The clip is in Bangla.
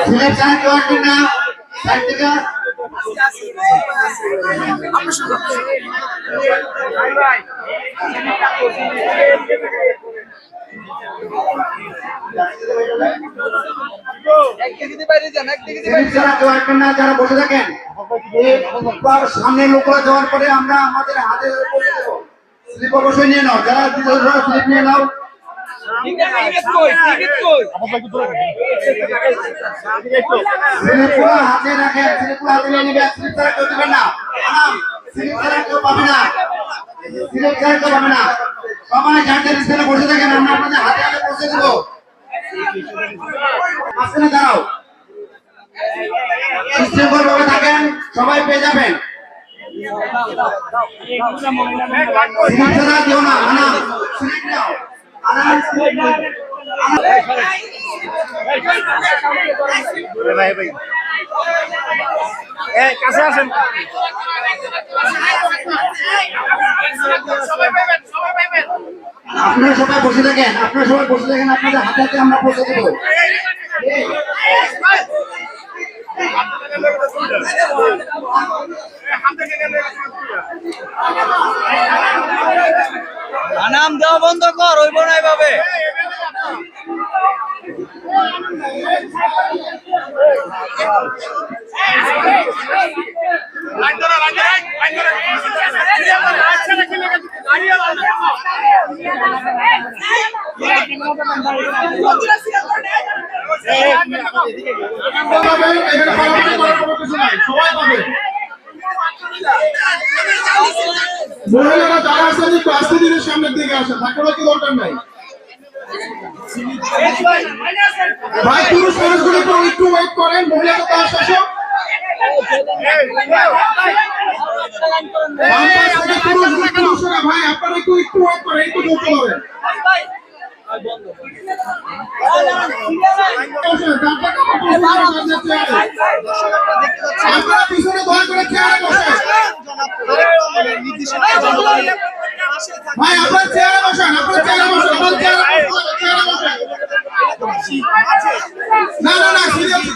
সিলেকশন করতে না সাইডটা যারা বসে থাকেন সামনে লোকরা যাওয়ার পরে আমরা আমাদের হাতে স্লিপ অবশ্যই নিয়ে নাও, যারা স্লিপ নিয়ে নাও। হাতে রাখেন, স্লিপগুলো হাতে নিয়ে নেবেন, স্লিপ ছাড়া কেউ দিবেন না, স্লিপ ছাড়া কেউ পাবে না, স্লিপ ছাড়া কেউ পাবে না। সবাই যাদের স্থানে বসে থাকেন আমরা আপনাদের হাতে হাতে পৌঁছে দেবো। মাঝখানে দাঁড়াও, শৃঙ্খলভাবে থাকেন, সবাই পেয়ে যাবেন। স্লিপ ছাড়া কেউ না, আনা স্লিপ নাও, আনা স্লিপ নাও। কাছে আসেন। আপনারা সবাই বসে থাকেন, আপনারা সবাই বসে থাকেন, আপনাদের হাতে হাতে আমরা পৌঁছে দেবো। নাম দেওয়া বন্ধ কর, হইব না এভাবে। মহিলারা যারা আছেন একটু আস্তে ধীরে সামনের দিকে আসেন, থাকার কি দরকার নাই। ভাই পুরুষ মানুষগুলো একটু ওয়েট করেন, মহিলারা তো আসো। পুরুষরা ভাই আপনারা একটু ওয়েট করেন, একটু বলতে হবে। আপনারা পিছনে দয়া করে চেয়ারে বসেন ভাই, আপনার চেয়ারে বসেন, আপনার চেয়ারে বসেন, আপনার চেয়ারে বসেন। না না না, সিরিয়াস